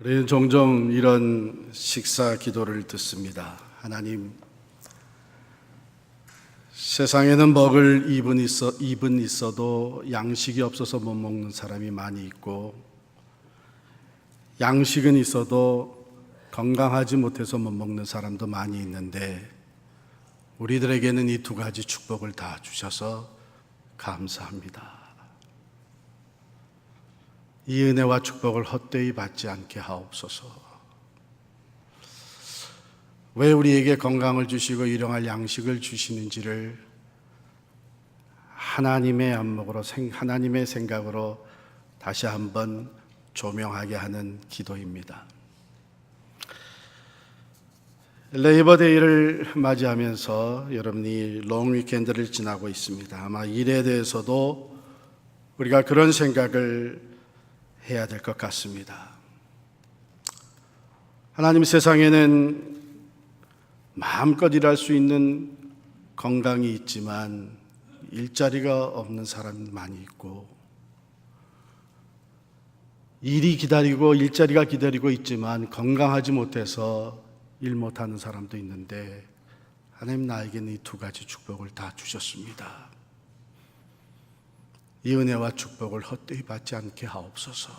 우리는 종종 이런 식사 기도를 듣습니다. 하나님, 세상에는 먹을 입은 있어도 양식이 없어서 못 먹는 사람이 많이 있고, 양식은 있어도 건강하지 못해서 못 먹는 사람도 많이 있는데, 우리들에게는 이 두 가지 축복을 다 주셔서 감사합니다. 이 은혜와 축복을 헛되이 받지 않게 하옵소서. 왜 우리에게 건강을 주시고 일용할 양식을 주시는지를 하나님의 안목으로, 하나님의 생각으로 다시 한번 조명하게 하는 기도입니다. 레이버데이를 맞이하면서 여러분이 롱 위켄드를 지나고 있습니다. 아마 일에 대해서도 우리가 그런 생각을 해야 될 것 같습니다. 하나님, 세상에는 마음껏 일할 수 있는 건강이 있지만 일자리가 없는 사람이 많이 있고, 일자리가 기다리고 있지만 건강하지 못해서 일 못하는 사람도 있는데, 하나님, 나에게는 이 두 가지 축복을 다 주셨습니다. 이 은혜와 축복을 헛되이 받지 않게 하옵소서.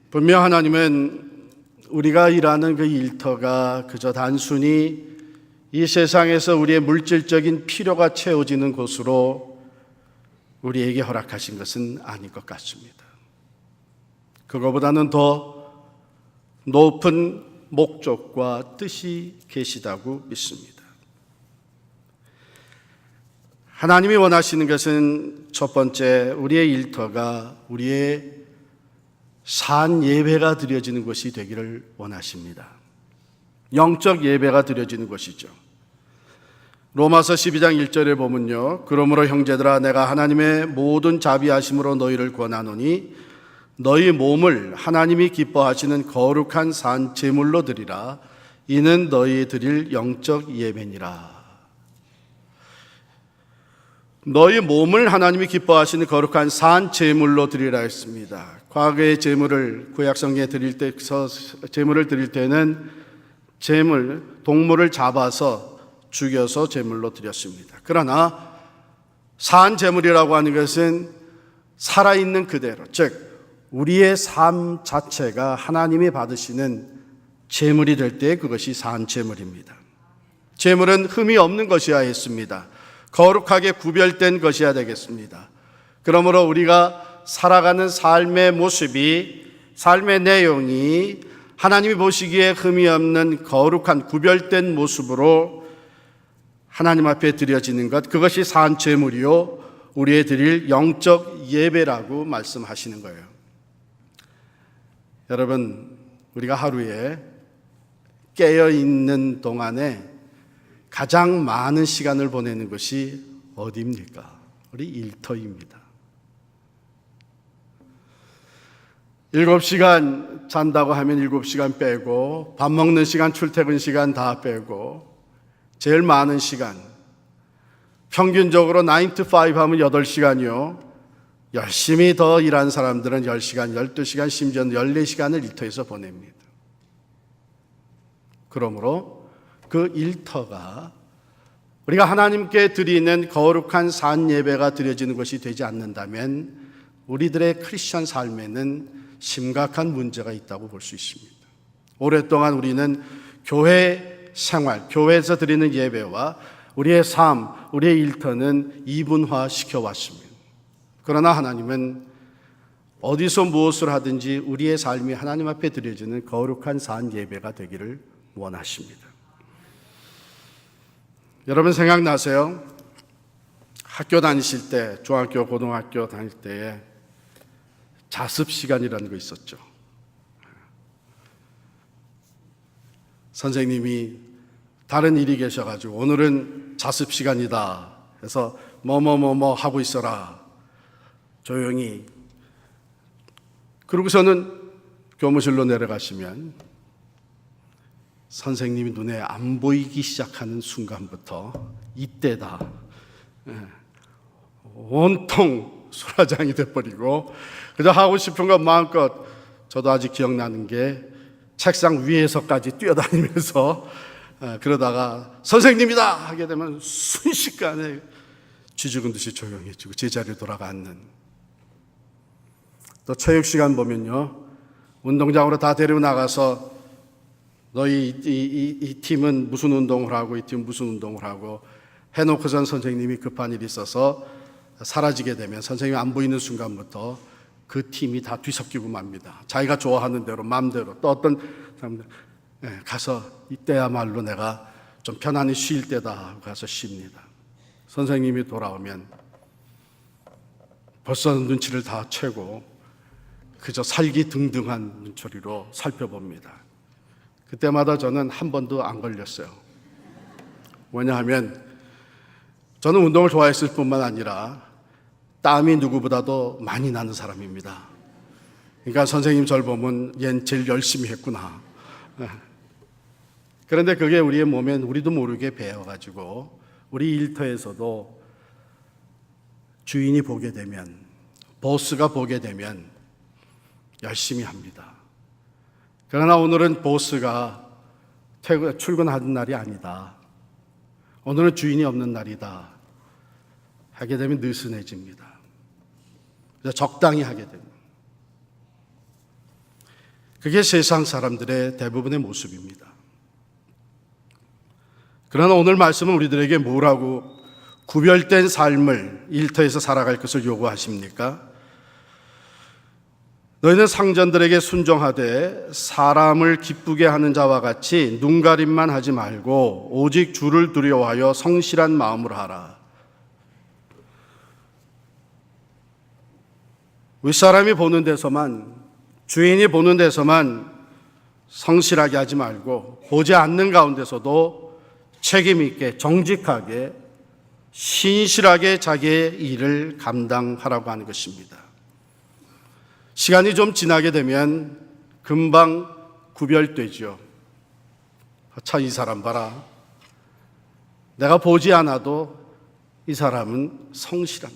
분명 하나님은 우리가 일하는 그 일터가 그저 단순히 이 세상에서 우리의 물질적인 필요가 채워지는 곳으로 우리에게 허락하신 것은 아닐 것 같습니다. 그거보다는 더 높은 목적과 뜻이 계시다고 믿습니다. 하나님이 원하시는 것은 첫 번째, 우리의 일터가 우리의 산 예배가 드려지는 것이 되기를 원하십니다. 영적 예배가 드려지는 것이죠. 로마서 12장 1절에 보면요, 그러므로 형제들아, 내가 하나님의 모든 자비하심으로 너희를 권하노니 너희 몸을 하나님이 기뻐하시는 거룩한 산 제물로 드리라. 이는 너희 드릴 영적 예배니라. 너희 몸을 하나님이 기뻐하시는 거룩한 산 제물로 드리라 했습니다. 과거의 제물을 구약성경에 제물을 드릴 때는 동물을 잡아서 죽여서 제물로 드렸습니다. 그러나 산 제물이라고 하는 것은 살아있는 그대로, 즉 우리의 삶 자체가 하나님이 받으시는 제물이 될 때 그것이 산 제물입니다. 제물은 흠이 없는 것이어야 했습니다. 거룩하게 구별된 것이어야 되겠습니다. 그러므로 우리가 살아가는 삶의 모습이, 삶의 내용이 하나님이 보시기에 흠이 없는 거룩한 구별된 모습으로 하나님 앞에 드려지는 것, 그것이 산 제물이요 우리의 드릴 영적 예배라고 말씀하시는 거예요. 여러분, 우리가 하루에 깨어있는 동안에 가장 많은 시간을 보내는 것이 어디입니까? 우리 일터입니다. 7시간 잔다고 하면 7시간 빼고, 밥 먹는 시간, 출퇴근 시간 다 빼고, 제일 많은 시간, 평균적으로 9 to 5 하면 8시간이요. 열심히 더 일한 사람들은 10시간, 12시간, 심지어 14시간을 일터에서 보냅니다. 그러므로 그 일터가 우리가 하나님께 드리는 거룩한 산 예배가 드려지는 것이 되지 않는다면 우리들의 크리스천 삶에는 심각한 문제가 있다고 볼 수 있습니다. 오랫동안 우리는 교회 생활, 교회에서 드리는 예배와 우리의 삶, 우리의 일터는 이분화시켜 왔습니다. 그러나 하나님은 어디서 무엇을 하든지 우리의 삶이 하나님 앞에 드려지는 거룩한 산 예배가 되기를 원하십니다. 여러분 생각나세요? 학교 다니실 때, 중학교, 고등학교 다닐 때에 자습 시간이라는 거 있었죠. 선생님이 다른 일이 계셔가지고 오늘은 자습 시간이다 해서 뭐뭐뭐뭐 하고 있어라, 조용히. 그러고서는 교무실로 내려가시면 선생님이 눈에 안 보이기 시작하는 순간부터 이때다, 온통 수라장이 돼버리고 그저 하고 싶은 것 마음껏, 저도 아직 기억나는 게 책상 위에서까지 뛰어다니면서 그러다가 선생님이다 하게 되면 순식간에 쥐죽은 듯이 조용해지고 제자리에 돌아가 앉는. 또 체육 시간 보면요, 운동장으로 다 데리고 나가서 너희 이 팀은 무슨 운동을 하고 이 팀은 무슨 운동을 하고 해놓고선 선생님이 급한 일이 있어서 사라지게 되면 선생님이 안 보이는 순간부터 그 팀이 다 뒤섞이고 맙니다. 자기가 좋아하는 대로 마음대로. 또 어떤 사람들 가서 이때야말로 내가 좀 편안히 쉴 때다 하고 가서 쉽니다. 선생님이 돌아오면 벌써 눈치를 다 채고 그저 살기등등한 눈초리로 살펴봅니다. 그때마다 저는 한 번도 안 걸렸어요. 왜냐하면 저는 운동을 좋아했을 뿐만 아니라 땀이 누구보다도 많이 나는 사람입니다. 그러니까 선생님 절 보면 얜 제일 열심히 했구나. 그런데 그게 우리의 몸엔 우리도 모르게 배어가지고 우리 일터에서도 주인이 보게 되면, 보스가 보게 되면 열심히 합니다. 그러나 오늘은 보스가 출근하는 날이 아니다, 오늘은 주인이 없는 날이다 하게 되면 느슨해집니다. 그래서 적당히 하게 됩니다. 그게 세상 사람들의 대부분의 모습입니다. 그러나 오늘 말씀은 우리들에게 뭐라고 구별된 삶을 일터에서 살아갈 것을 요구하십니까? 너희는 상전들에게 순종하되 사람을 기쁘게 하는 자와 같이 눈가림만 하지 말고 오직 주를 두려워하여 성실한 마음으로 하라. 윗사람이 보는 데서만, 주인이 보는 데서만 성실하게 하지 말고 보지 않는 가운데서도 책임 있게 정직하게 신실하게 자기의 일을 감당하라고 하는 것입니다. 시간이 좀 지나게 되면 금방 구별되죠. 참, 이 사람 봐라. 내가 보지 않아도 이 사람은 성실하다.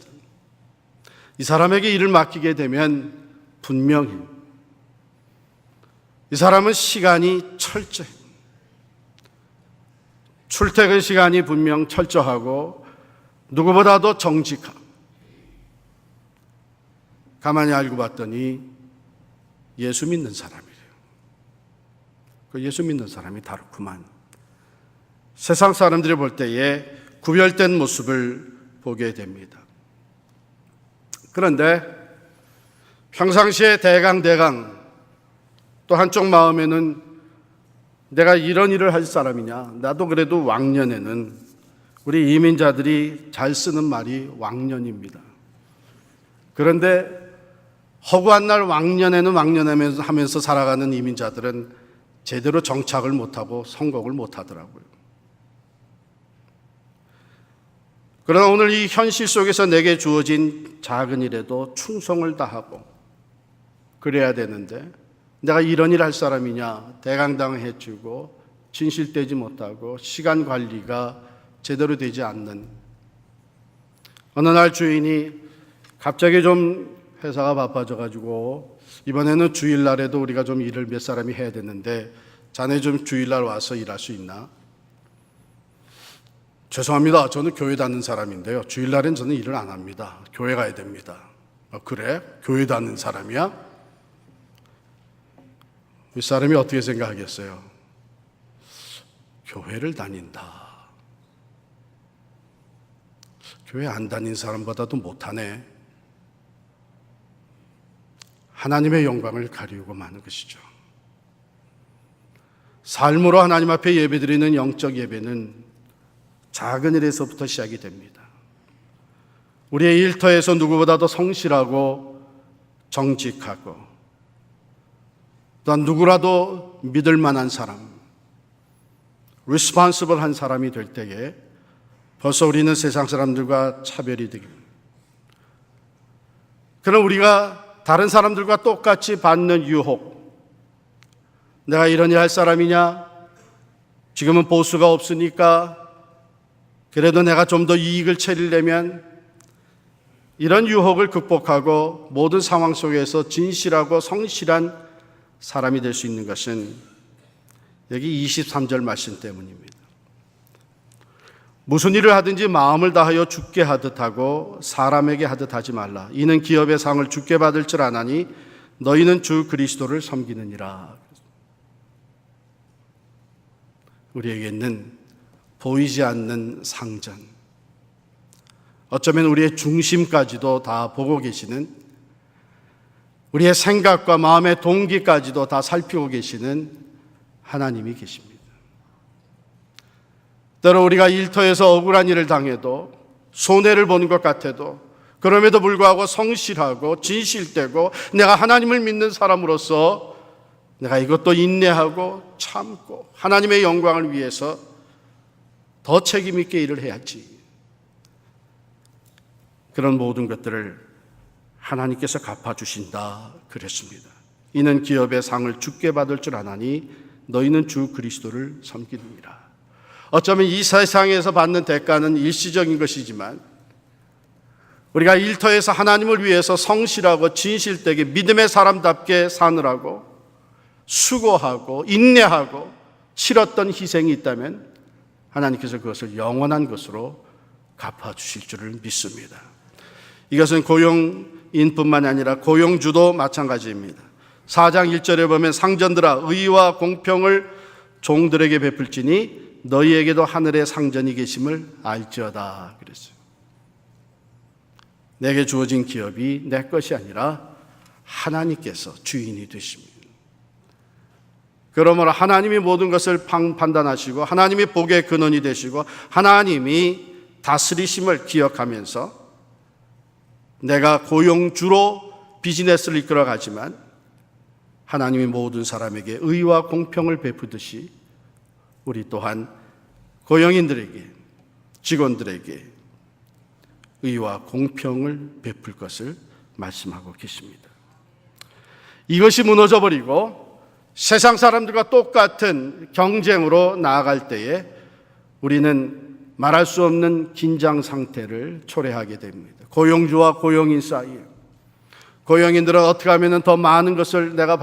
이 사람에게 일을 맡기게 되면 분명히 이 사람은 시간이 철저해. 출퇴근 시간이 분명 철저하고 누구보다도 정직하고. 가만히 알고 봤더니 예수 믿는 사람이래요. 그 예수 믿는 사람이 다르구만. 세상 사람들이 볼 때에 구별된 모습을 보게 됩니다. 그런데 평상시에 대강 또 한쪽 마음에는 내가 이런 일을 할 사람이냐, 나도 그래도 왕년에는, 우리 이민자들이 잘 쓰는 말이 왕년입니다. 그런데 허구한 날 왕년에는 하면서 살아가는 이민자들은 제대로 정착을 못하고 성공을 못하더라고요. 그러나 오늘 이 현실 속에서 내게 주어진 작은 일에도 충성을 다하고 그래야 되는데, 내가 이런 일 할 사람이냐, 대강당해주고 진실되지 못하고 시간 관리가 제대로 되지 않는. 어느 날 주인이 갑자기 좀 회사가 바빠져가지고 이번에는 주일날에도 우리가 좀 일을 몇 사람이 해야 되는데 자네 좀 주일날 와서 일할 수 있나? 죄송합니다. 저는 교회 다니는 사람인데요. 주일날엔 저는 일을 안 합니다. 교회 가야 됩니다. 그래? 교회 다니는 사람이야? 이 사람이 어떻게 생각하겠어요? 교회를 다닌다. 교회 안 다닌 사람보다도 못하네. 하나님의 영광을 가리우고 마는 것이죠. 삶으로 하나님 앞에 예배드리는 영적 예배는 작은 일에서부터 시작이 됩니다. 우리의 일터에서 누구보다도 성실하고 정직하고 또한 누구라도 믿을 만한 사람, 리스폰시블한 사람이 될 때에 벌써 우리는 세상 사람들과 차별이 되기. 그럼 우리가 다른 사람들과 똑같이 받는 유혹, 내가 이런 일 할 사람이냐? 지금은 보수가 없으니까 그래도 내가 좀 더 이익을 챙기려면 이런 유혹을 극복하고 모든 상황 속에서 진실하고 성실한 사람이 될 수 있는 것은 여기 23절 말씀 때문입니다. 무슨 일을 하든지 마음을 다하여 주께 하듯 하고 사람에게 하듯 하지 말라. 이는 기업의 상을 주께 받을 줄 아나니 너희는 주 그리스도를 섬기느니라. 우리에게는 보이지 않는 상전, 어쩌면 우리의 중심까지도 다 보고 계시는, 우리의 생각과 마음의 동기까지도 다 살피고 계시는 하나님이 계십니다. 때로 우리가 일터에서 억울한 일을 당해도, 손해를 보는 것 같아도, 그럼에도 불구하고 성실하고 진실되고 내가 하나님을 믿는 사람으로서 내가 이것도 인내하고 참고 하나님의 영광을 위해서 더 책임 있게 일을 해야지, 그런 모든 것들을 하나님께서 갚아주신다 그랬습니다. 이는 기업의 상을 주께 받을 줄 아나니 너희는 주 그리스도를 섬기느니라. 어쩌면 이 세상에서 받는 대가는 일시적인 것이지만 우리가 일터에서 하나님을 위해서 성실하고 진실되게 믿음의 사람답게 사느라고 수고하고 인내하고 치렀던 희생이 있다면 하나님께서 그것을 영원한 것으로 갚아주실 줄을 믿습니다. 이것은 고용인뿐만 아니라 고용주도 마찬가지입니다. 4장 1절에 보면 상전들아 의와 공평을 종들에게 베풀지니 너희에게도 하늘의 상전이 계심을 알지어다 그랬어요. 내게 주어진 기업이 내 것이 아니라 하나님께서 주인이 되십니다. 그러므로 하나님이 모든 것을 판단하시고 하나님이 복의 근원이 되시고 하나님이 다스리심을 기억하면서 내가 고용주로 비즈니스를 이끌어가지만 하나님이 모든 사람에게 의와 공평을 베푸듯이 우리 또한 고용인들에게, 직원들에게 의와 공평을 베풀 것을 말씀하고 계십니다. 이것이 무너져버리고 세상 사람들과 똑같은 경쟁으로 나아갈 때에 우리는 말할 수 없는 긴장 상태를 초래하게 됩니다. 고용주와 고용인 사이에 고용인들은 어떻게 하면 더 많은 것을 내가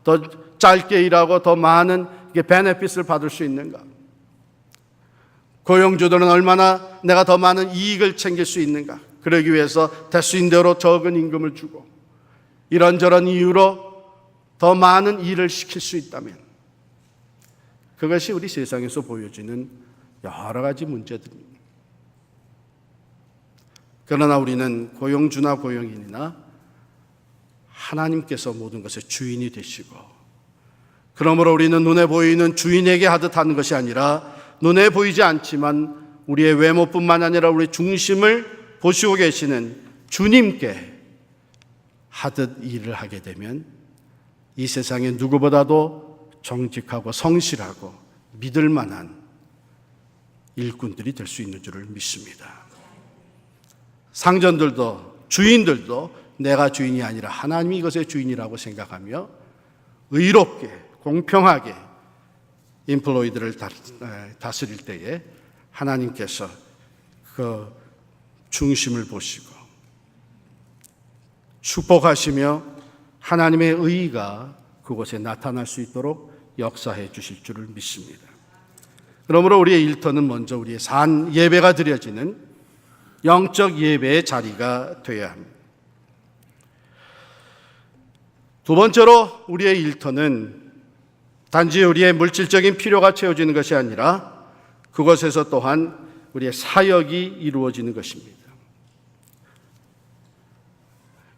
더 짧게 일하고 더 많은 베네핏을 받을 수 있는가? 고용주들은 얼마나 내가 더 많은 이익을 챙길 수 있는가? 그러기 위해서 대수인 대로 적은 임금을 주고 이런저런 이유로 더 많은 일을 시킬 수 있다면 그것이 우리 세상에서 보여지는 여러 가지 문제들입니다. 그러나 우리는 고용주나 고용인이나 하나님께서 모든 것의 주인이 되시고 그러므로 우리는 눈에 보이는 주인에게 하듯 하는 것이 아니라 눈에 보이지 않지만 우리의 외모뿐만 아니라 우리 중심을 보시고 계시는 주님께 하듯 일을 하게 되면 이 세상에 누구보다도 정직하고 성실하고 믿을 만한 일꾼들이 될 수 있는 줄을 믿습니다. 상전들도 주인들도 내가 주인이 아니라 하나님이 이것의 주인이라고 생각하며 의롭게 공평하게 인플로이들을 다스릴 때에 하나님께서 그 중심을 보시고 축복하시며 하나님의 의의가 그곳에 나타날 수 있도록 역사해 주실 줄을 믿습니다. 그러므로 우리의 일터는 먼저 우리의 산 예배가 드려지는 영적 예배의 자리가 되어야 합니다. 두 번째로 우리의 일터는 단지 우리의 물질적인 필요가 채워지는 것이 아니라 그것에서 또한 우리의 사역이 이루어지는 것입니다.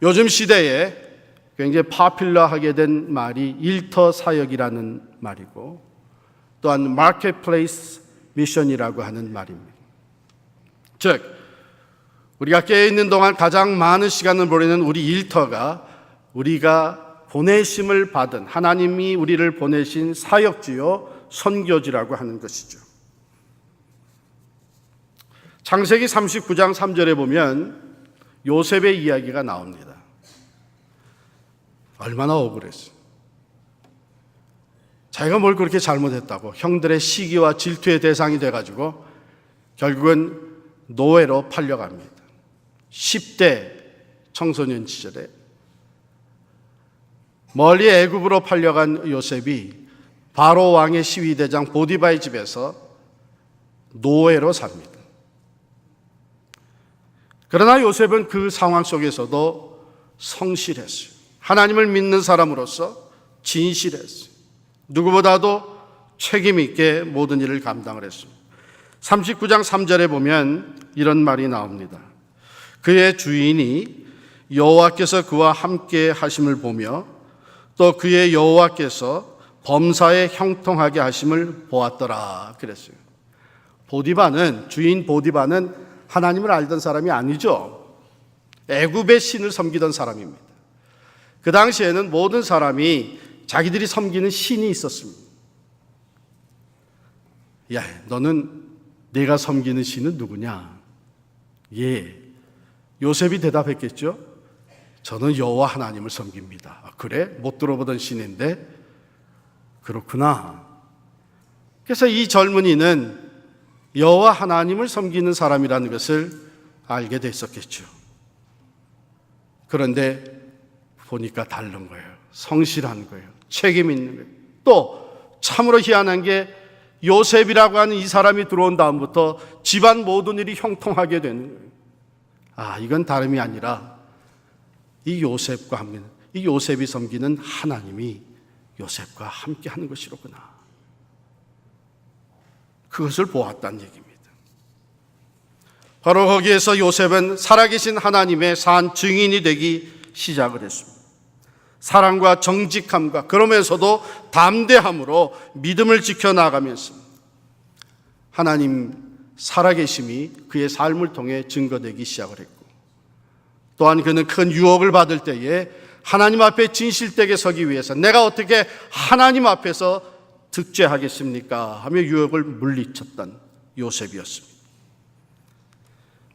요즘 시대에 굉장히 파퓰러하게 된 말이 일터 사역이라는 말이고 또한 마켓플레이스 미션이라고 하는 말입니다. 즉 우리가 깨어있는 동안 가장 많은 시간을 보내는 우리 일터가 우리가 보내심을 받은 하나님이 우리를 보내신 사역지요 선교지라고 하는 것이죠. 창세기 39장 3절에 보면 요셉의 이야기가 나옵니다. 얼마나 억울했어요. 자기가 뭘 그렇게 잘못했다고 형들의 시기와 질투의 대상이 돼가지고 결국은 노예로 팔려갑니다. 10대 청소년 시절에 멀리 애굽으로 팔려간 요셉이 바로 왕의 시위대장 보디바의 집에서 노예로 삽니다. 그러나 요셉은 그 상황 속에서도 성실했어요. 하나님을 믿는 사람으로서 진실했어요. 누구보다도 책임 있게 모든 일을 감당을 했습니다. 39장 3절에 보면 이런 말이 나옵니다. 그의 주인이 여호와께서 그와 함께 하심을 보며 또 그의 여호와께서 범사에 형통하게 하심을 보았더라 그랬어요. 주인 보디바는 하나님을 알던 사람이 아니죠. 애굽의 신을 섬기던 사람입니다. 그 당시에는 모든 사람이 자기들이 섬기는 신이 있었습니다. 야, 너는 내가 섬기는 신은 누구냐? 예, 요셉이 대답했겠죠. 저는 여호와 하나님을 섬깁니다. 그래? 못 들어보던 신인데? 그렇구나. 그래서 이 젊은이는 여호와 하나님을 섬기는 사람이라는 것을 알게 됐었겠죠. 그런데 보니까 다른 거예요. 성실한 거예요. 책임 있는 거예요. 또 참으로 희한한 게 요셉이라고 하는 이 사람이 들어온 다음부터 집안 모든 일이 형통하게 되는 거예요. 이건 다름이 아니라 이 요셉이 섬기는 하나님이 요셉과 함께 하는 것이로구나. 그것을 보았다는 얘기입니다. 바로 거기에서 요셉은 살아계신 하나님의 산 증인이 되기 시작을 했습니다. 사랑과 정직함과 그러면서도 담대함으로 믿음을 지켜나가면서 하나님 살아계심이 그의 삶을 통해 증거되기 시작을 했고, 또한 그는 큰 유혹을 받을 때에 하나님 앞에 진실되게 서기 위해서 내가 어떻게 하나님 앞에서 득죄하겠습니까? 하며 유혹을 물리쳤던 요셉이었습니다.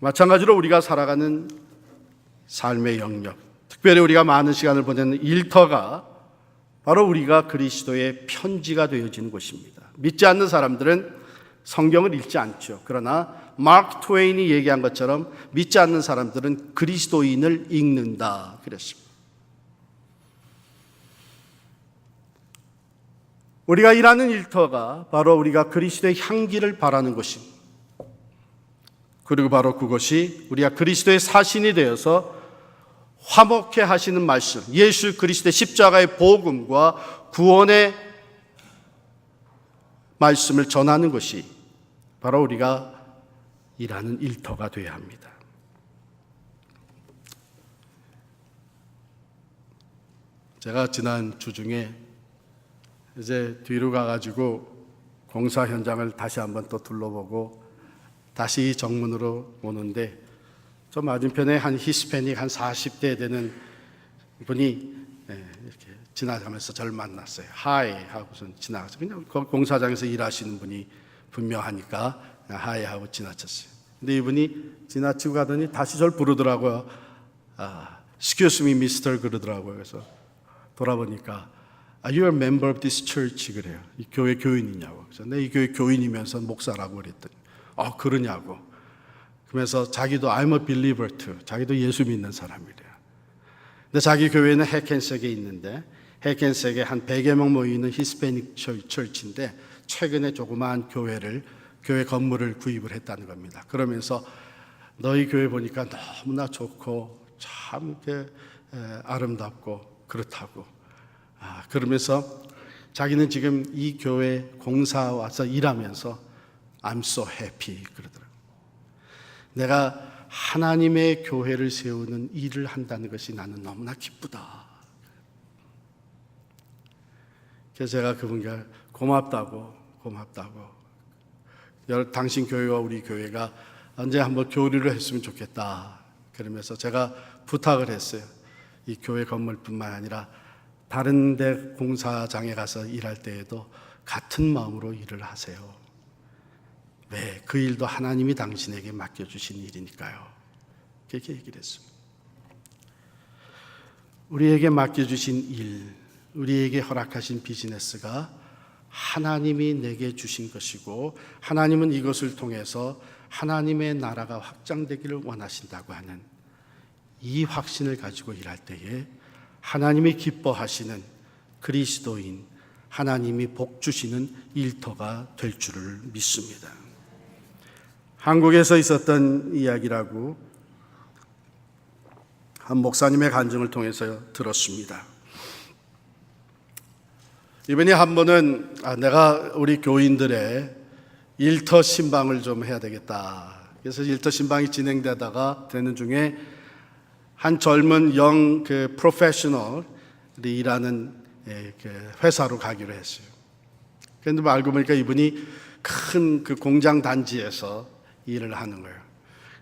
마찬가지로 우리가 살아가는 삶의 영역, 특별히 우리가 많은 시간을 보내는 일터가 바로 우리가 그리스도의 편지가 되어지는 곳입니다. 믿지 않는 사람들은 성경을 읽지 않죠. 그러나 마크 트웨인이 얘기한 것처럼 믿지 않는 사람들은 그리스도인을 읽는다 그랬습니다. 우리가 일하는 일터가 바로 우리가 그리스도의 향기를 바라는 곳입니다. 그리고 바로 그것이 우리가 그리스도의 사신이 되어서 화목해 하시는 말씀, 예수 그리스도의 십자가의 복음과 구원의 말씀을 전하는 것이 바로 우리가 일하는 일터가 되어야 합니다. 제가 지난 주 중에 이제 뒤로 가가지고 공사 현장을 다시 한번 또 둘러보고 다시 정문으로 오는데 저 맞은편에 한 히스패닉 한 40대 되는 분이 이렇게 지나가면서 저를 만났어요. 하이 하고선 지나가서 그냥 공사장에서 일하시는 분이 분명하니까 하이 하고 지나쳤어요. 근데 이분이 지나치고 가더니 다시 저를 부르더라고요. Excuse me, Mr. 그러더라고요. 그래서 돌아보니까 Are you a member of this church? 그래요. 이 교회 교인이냐고. 그래서 네, 이 교회 교인이면서 목사라고 그랬더니 그러냐고. 그러면서 자기도 I'm a believer too. 자기도 예수 믿는 사람이래요. 근데 자기 교회는 해켄색에 있는데 해켄색에 한 100여 명 모이는 히스패닉 철치인데 최근에 조그마한 교회 건물을 구입을 했다는 겁니다. 그러면서 너희 교회 보니까 너무나 좋고 참 아름답고 그렇다고. 그러면서 자기는 지금 이 교회 공사 와서 일하면서 I'm so happy 그러더라고요. 내가 하나님의 교회를 세우는 일을 한다는 것이 나는 너무나 기쁘다. 그래서 제가 그분께 고맙다고 당신 교회와 우리 교회가 언제 한번 교류를 했으면 좋겠다. 그러면서 제가 부탁을 했어요. 이 교회 건물뿐만 아니라 다른 데 공사장에 가서 일할 때에도 같은 마음으로 일을 하세요. 왜? 그 일도 하나님이 당신에게 맡겨주신 일이니까요. 그렇게 얘기를 했습니다. 우리에게 맡겨주신 일, 우리에게 허락하신 비즈니스가 하나님이 내게 주신 것이고 하나님은 이것을 통해서 하나님의 나라가 확장되기를 원하신다고 하는 이 확신을 가지고 일할 때에 하나님이 기뻐하시는 그리스도인, 하나님이 복 주시는 일터가 될 줄을 믿습니다. 한국에서 있었던 이야기라고 한 목사님의 간증을 통해서 들었습니다. 이분이 한 번은 내가 우리 교인들의 일터 신방을 좀 해야 되겠다. 그래서 일터 신방이 진행되다가 되는 중에 한 젊은 프로페셔널이 일하는 회사로 가기로 했어요. 그런데 알고 보니까 이분이 큰 그 공장 단지에서 일을 하는 거예요.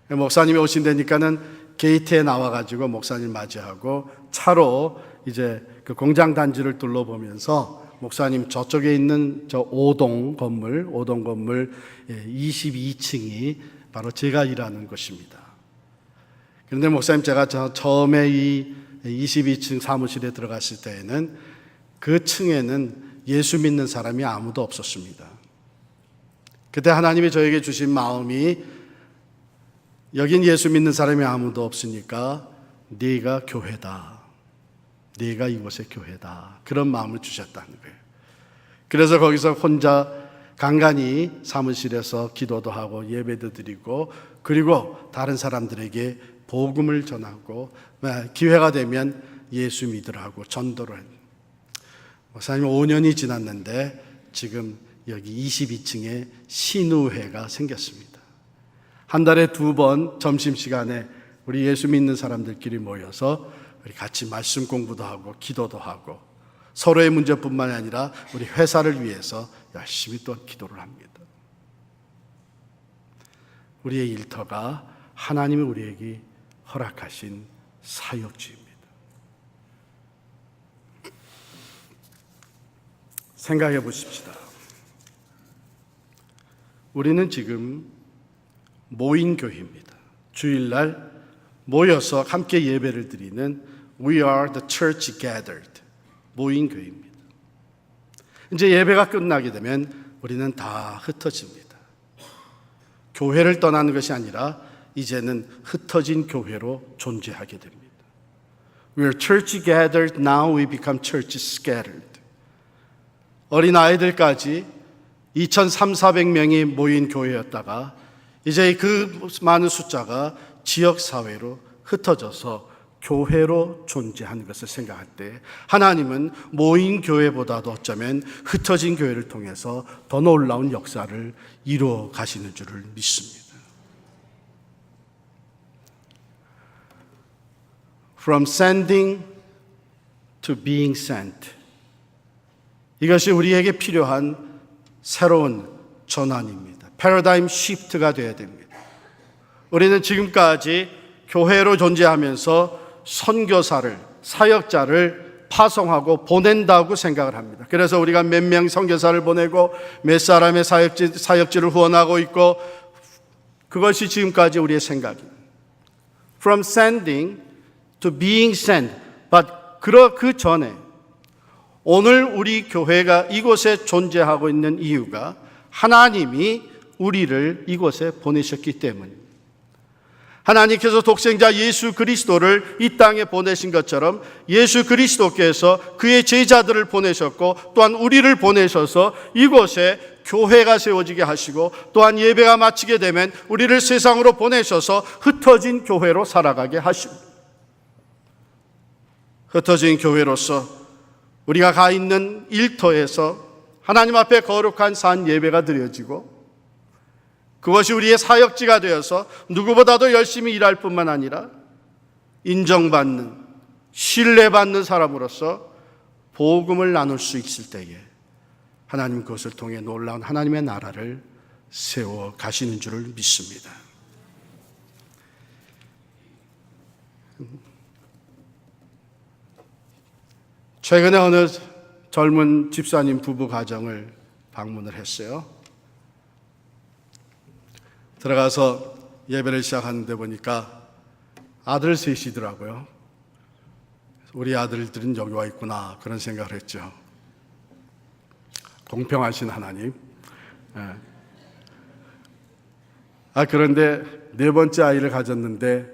목사님이 오신다니까는 게이트에 나와가지고 목사님 맞이하고 차로 이제 그 공장 단지를 둘러보면서 목사님 저쪽에 있는 저 5동 건물 22층이 바로 제가 일하는 곳입니다. 그런데 목사님 제가 처음에 이 22층 사무실에 들어갔을 때에는 그 층에는 예수 믿는 사람이 아무도 없었습니다. 그때 하나님이 저에게 주신 마음이 여긴 예수 믿는 사람이 아무도 없으니까 네가 교회다. 네가 이곳의 교회다. 그런 마음을 주셨다는 거예요. 그래서 거기서 혼자 간간히 사무실에서 기도도 하고 예배도 드리고 그리고 다른 사람들에게 복음을 전하고 기회가 되면 예수 믿으라고 전도를 합니다. 목사님 5년이 지났는데 지금 여기 22층에 신우회가 생겼습니다. 한 달에 2번 점심시간에 우리 예수 믿는 사람들끼리 모여서 우리 같이 말씀 공부도 하고 기도도 하고 서로의 문제뿐만 아니라 우리 회사를 위해서 열심히 또 기도를 합니다. 우리의 일터가 하나님이 우리에게 허락하신 사역지입니다. 생각해 보십시다. 우리는 지금 모인 교회입니다. 주일날 모여서 함께 예배를 드리는 We are the church gathered. 모인 교회입니다. 이제 예배가 끝나게 되면 우리는 다 흩어집니다. 교회를 떠나는 것이 아니라 이제는 흩어진 교회로 존재하게 됩니다. We are church gathered, now we become church scattered. 어린 아이들까지 2,300~400명이 모인 교회였다가 이제 그 많은 숫자가 지역사회로 흩어져서 교회로 존재하는 것을 생각할 때 하나님은 모인 교회보다도 어쩌면 흩어진 교회를 통해서 더 놀라운 역사를 이루어 가시는 줄을 믿습니다. From sending to being sent. 이것이 우리에게 필요한 새로운 전환입니다. 패러다임 시프트가 되어야 됩니다. 우리는 지금까지 교회로 존재하면서 선교사를, 사역자를 파송하고 보낸다고 생각을 합니다. 그래서 우리가 몇 명 선교사를 보내고 몇 사람의 사역지를 후원하고 있고 그것이 지금까지 우리의 생각입니다. From sending to being sent. But 그 전에 오늘 우리 교회가 이곳에 존재하고 있는 이유가 하나님이 우리를 이곳에 보내셨기 때문입니다. 하나님께서 독생자 예수 그리스도를 이 땅에 보내신 것처럼 예수 그리스도께서 그의 제자들을 보내셨고 또한 우리를 보내셔서 이곳에 교회가 세워지게 하시고 또한 예배가 마치게 되면 우리를 세상으로 보내셔서 흩어진 교회로 살아가게 하십니다. 흩어진 교회로서 우리가 가 있는 일터에서 하나님 앞에 거룩한 산 예배가 드려지고 그것이 우리의 사역지가 되어서 누구보다도 열심히 일할 뿐만 아니라 인정받는, 신뢰받는 사람으로서 복음을 나눌 수 있을 때에 하나님 그것을 통해 놀라운 하나님의 나라를 세워 가시는 줄을 믿습니다. 최근에 어느 젊은 집사님 부부 가정을 방문을 했어요. 들어가서 예배를 시작하는데 보니까 아들 셋이더라고요. 우리 아들들은 여기 와 있구나 그런 생각을 했죠. 공평하신 하나님. 그런데 네 번째 아이를 가졌는데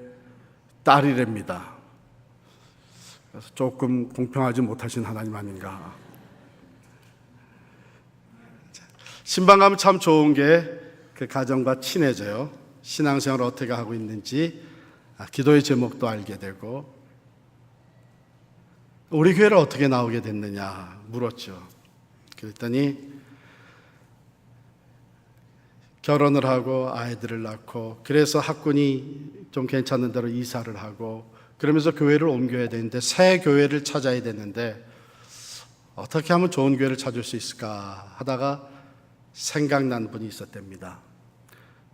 딸이랍니다. 그래서 조금 공평하지 못하신 하나님 아닌가. 신방 가면 참 좋은 게 그 가정과 친해져요. 신앙생활을 어떻게 하고 있는지 기도의 제목도 알게 되고, 우리 교회를 어떻게 나오게 됐느냐 물었죠. 그랬더니 결혼을 하고 아이들을 낳고, 그래서 학군이 좀 괜찮은 대로 이사를 하고, 그러면서 교회를 옮겨야 되는데, 새 교회를 찾아야 되는데 어떻게 하면 좋은 교회를 찾을 수 있을까 하다가 생각난 분이 있었답니다.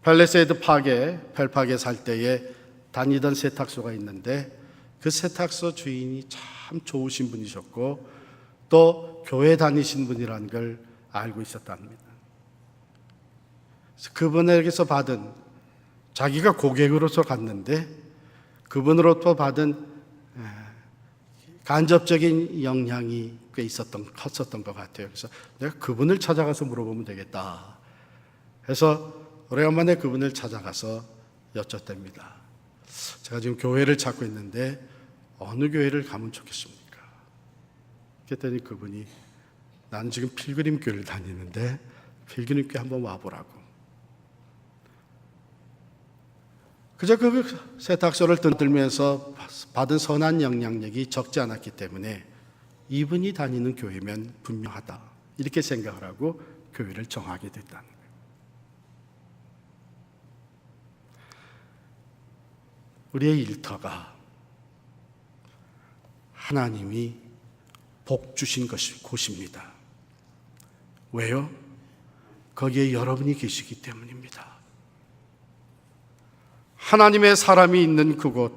펠레세이드 펠팍에 살 때에 다니던 세탁소가 있는데, 그 세탁소 주인이 참 좋으신 분이셨고 또 교회 다니신 분이라는 걸 알고 있었답니다. 그래서 그분에게서 받은, 자기가 고객으로서 갔는데 그분으로부터 받은 간접적인 영향이 꽤 컸었던 것 같아요. 그래서 내가 그분을 찾아가서 물어보면 되겠다 해서 오래간만에 그분을 찾아가서 여쭙답니다. 제가 지금 교회를 찾고 있는데 어느 교회를 가면 좋겠습니까? 그랬더니 그분이, 나는 지금 필그림 교회를 다니는데 필그림 교회 한번 와보라고. 그저 그 세탁소를 들면서 받은 선한 영향력이 적지 않았기 때문에 이분이 다니는 교회면 분명하다, 이렇게 생각을 하고 교회를 정하게 됐다는 거예요. 우리의 일터가 하나님이 복 주신 곳입니다. 왜요? 거기에 여러분이 계시기 때문입니다. 하나님의 사람이 있는 그곳,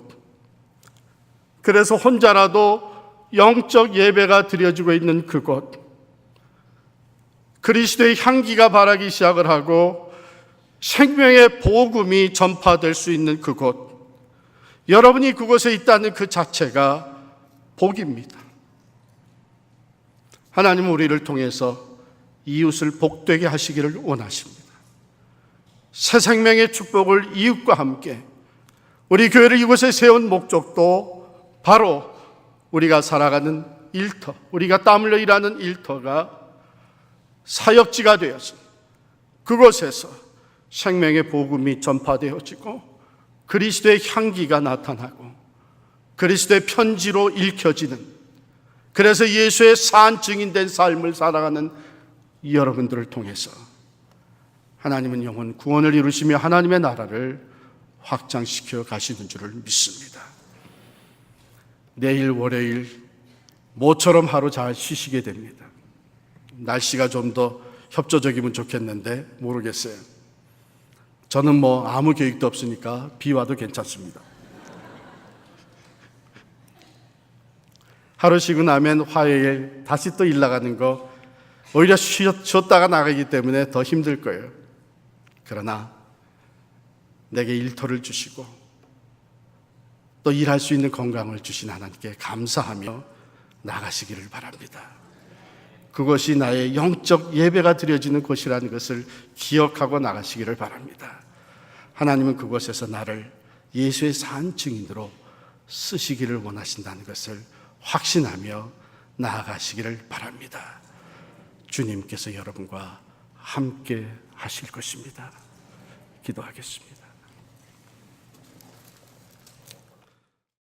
그래서 혼자라도 영적 예배가 드려지고 있는 그곳, 그리스도의 향기가 바라기 시작을 하고 생명의 복음이 전파될 수 있는 그곳, 여러분이 그곳에 있다는 그 자체가 복입니다. 하나님은 우리를 통해서 이웃을 복되게 하시기를 원하십니다. 새 생명의 축복을 이웃과 함께, 우리 교회를 이곳에 세운 목적도 바로 우리가 살아가는 일터, 우리가 땀 흘려 일하는 일터가 사역지가 되어서 그곳에서 생명의 복음이 전파되어지고 그리스도의 향기가 나타나고 그리스도의 편지로 읽혀지는, 그래서 예수의 산 증인된 삶을 살아가는 여러분들을 통해서 하나님은 영혼 구원을 이루시며 하나님의 나라를 확장시켜 가시는 줄을 믿습니다. 내일 월요일 모처럼 하루 잘 쉬시게 됩니다. 날씨가 좀 더 협조적이면 좋겠는데 모르겠어요. 저는 아무 계획도 없으니까 비 와도 괜찮습니다. 하루 쉬고 나면 화요일 다시 또 일 나가는 거 오히려 쉬었다가 나가기 때문에 더 힘들 거예요. 그러나 내게 일터를 주시고 또 일할 수 있는 건강을 주신 하나님께 감사하며 나가시기를 바랍니다. 그것이 나의 영적 예배가 드려지는 곳이라는 것을 기억하고 나가시기를 바랍니다. 하나님은 그곳에서 나를 예수의 산 증인으로 쓰시기를 원하신다는 것을 확신하며 나아가시기를 바랍니다. 주님께서 여러분과 함께 하실 것입니다. 기도하겠습니다.